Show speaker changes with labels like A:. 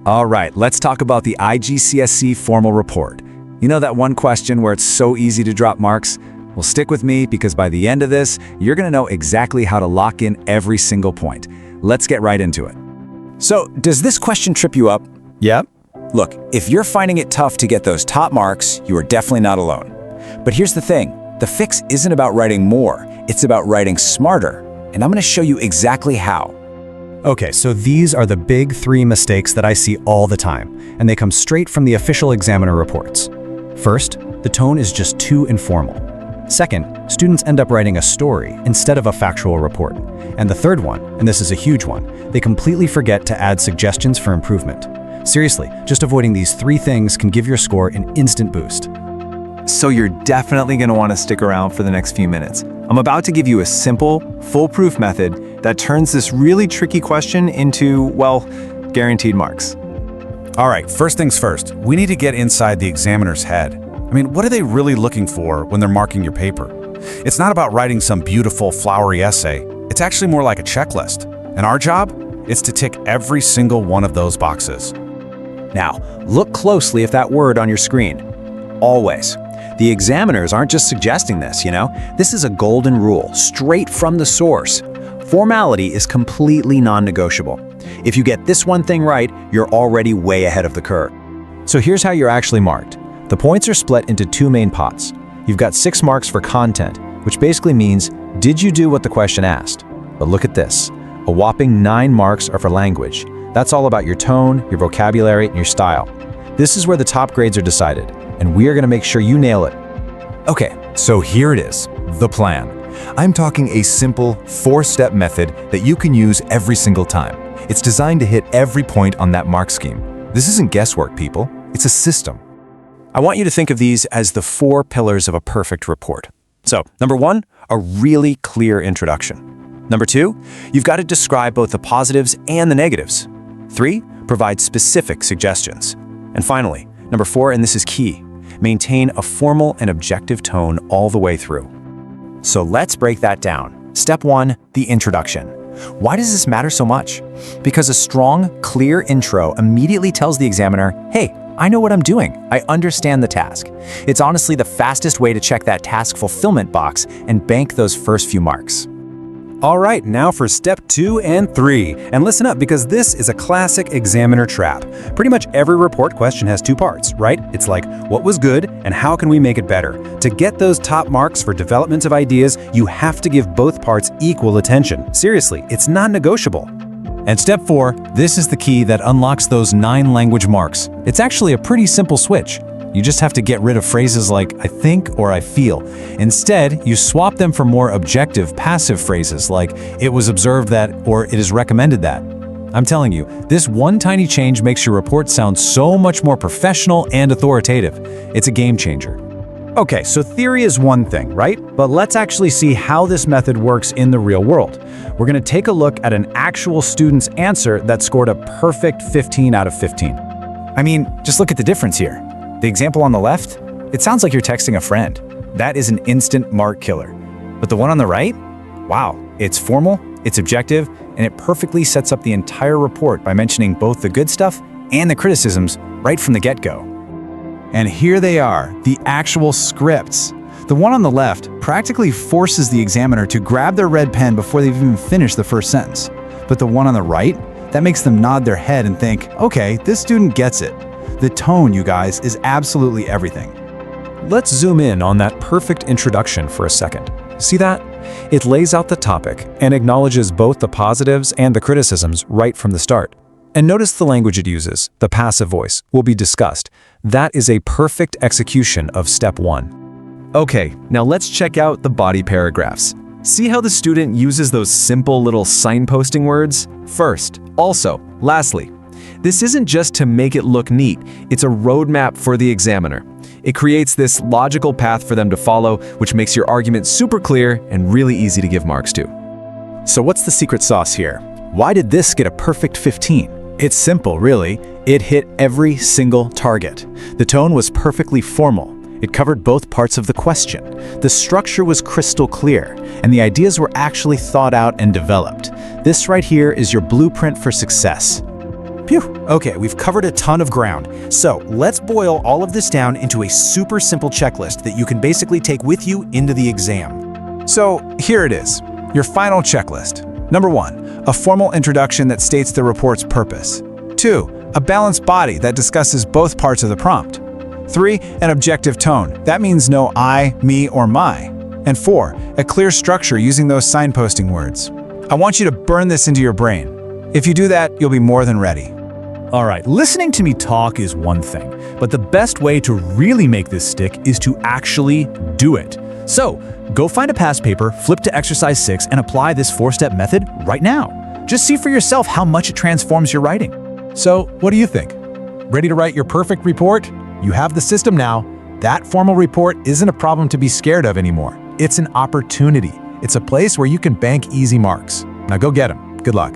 A: All right, let's talk about the IGCSE formal report. You know that one question where it's so easy to drop marks? Well, stick with me because by the end of this, you're going to know exactly how to lock in every single point. Let's get right into it. So, does this question trip you up?
B: Yep.
A: Look, if you're finding it tough to get those top marks, you are definitely not alone. But here's the thing, the fix isn't about writing more, it's about writing smarter. And I'm going to show you exactly how.
B: Okay, so these are the big 3 mistakes that I see all the time, and they come straight from the official examiner reports. First, the tone is just too informal. Second, students end up writing a story instead of a factual report. And the third one, and this is a huge one, they completely forget to add suggestions for improvement. Seriously, just avoiding these 3 things can give your score an instant boost.
C: So you're definitely going to want to stick around for the next few minutes. I'm about to give you a simple, foolproof method that turns this really tricky question into, well, guaranteed marks.
D: All right, first things first, we need to get inside the examiner's head. I mean, what are they really looking for when they're marking your paper? It's not about writing some beautiful, flowery essay. It's actually more like a checklist. And our job is to tick every single one of those boxes.
A: Now, look closely at that word on your screen. Always. The examiners aren't just suggesting this, you know? This is a golden rule, straight from the source. Formality is completely non-negotiable. If you get this one thing right, you're already way ahead of the curve.
B: So here's how you're actually marked. The points are split into 2 main pots. You've got 6 marks for content, which basically means, did you do what the question asked? But look at this. A whopping 9 marks are for language. That's all about your tone, your vocabulary, and your style. This is where the top grades are decided, and we are going to make sure you nail it.
E: Okay, so here it is, the plan. I'm talking a simple 4-step method that you can use every single time. It's designed to hit every point on that mark scheme. This isn't guesswork, people. It's a system.
B: I want you to think of these as the 4 pillars of a perfect report. So, number 1, a really clear introduction. Number 2, you've got to describe both the positives and the negatives. 3, provide specific suggestions. And finally, number 4, and this is key, maintain a formal and objective tone all the way through. So let's break that down. Step 1, the introduction. Why does this matter so much? Because a strong, clear intro immediately tells the examiner, hey, I know what I'm doing. I understand the task. It's honestly the fastest way to check that task fulfillment box and bank those first few marks.
D: All right, now for step 2 and 3. And listen up because this is a classic examiner trap. Pretty much every report question has 2 parts, right? It's like, what was good and how can we make it better? To get those top marks for development of ideas, you have to give both parts equal attention. Seriously, it's non-negotiable. And step 4, this is the key that unlocks those 9 language marks. It's actually a pretty simple switch. You just have to get rid of phrases like I think or I feel. Instead, you swap them for more objective, passive phrases like it was observed that or it is recommended that. I'm telling you, this one tiny change makes your report sound so much more professional and authoritative. It's a game changer. Okay, so theory is one thing, right? But let's actually see how this method works in the real world. We're going to take a look at an actual student's answer that scored a perfect 15 out of 15.
A: I mean, just look at the difference here. The example on the left, it sounds like you're texting a friend. That is an instant mark killer. But the one on the right? Wow, it's formal, it's objective, and it perfectly sets up the entire report by mentioning both the good stuff and the criticisms right from the get-go.
D: And here they are, the actual scripts. The one on the left practically forces the examiner to grab their red pen before they've even finished the first sentence. But the one on the right, that makes them nod their head and think, okay, this student gets it. The tone, you guys, is absolutely everything.
B: Let's zoom in on that perfect introduction for a second. See that? It lays out the topic and acknowledges both the positives and the criticisms right from the start. And notice the language it uses, the passive voice, will be discussed. That is a perfect execution of step 1.
C: Okay, now let's check out the body paragraphs. See how the student uses those simple little signposting words? First, also, lastly. This isn't just to make it look neat, it's a roadmap for the examiner. It creates this logical path for them to follow, which makes your argument super clear and really easy to give marks to.
A: So what's the secret sauce here? Why did this get a perfect 15? It's simple, really. It hit every single target. The tone was perfectly formal. It covered both parts of the question. The structure was crystal clear, and the ideas were actually thought out and developed. This right here is your blueprint for success.
F: Phew. Okay, we've covered a ton of ground. So let's boil all of this down into a super simple checklist that you can basically take with you into the exam.
A: So here it is, your final checklist. Number 1, a formal introduction that states the report's purpose. 2, a balanced body that discusses both parts of the prompt. 3, an objective tone. That means no I, me, or my. And 4, a clear structure using those signposting words. I want you to burn this into your brain. If you do that, you'll be more than ready.
G: All right, listening to me talk is one thing, but the best way to really make this stick is to actually do it. So, go find a past paper, flip to exercise 6, and apply this 4-step method right now. Just see for yourself how much it transforms your writing.
E: So, what do you think? Ready to write your perfect report? You have the system now. That formal report isn't a problem to be scared of anymore. It's an opportunity. It's a place where you can bank easy marks. Now go get them. Good luck.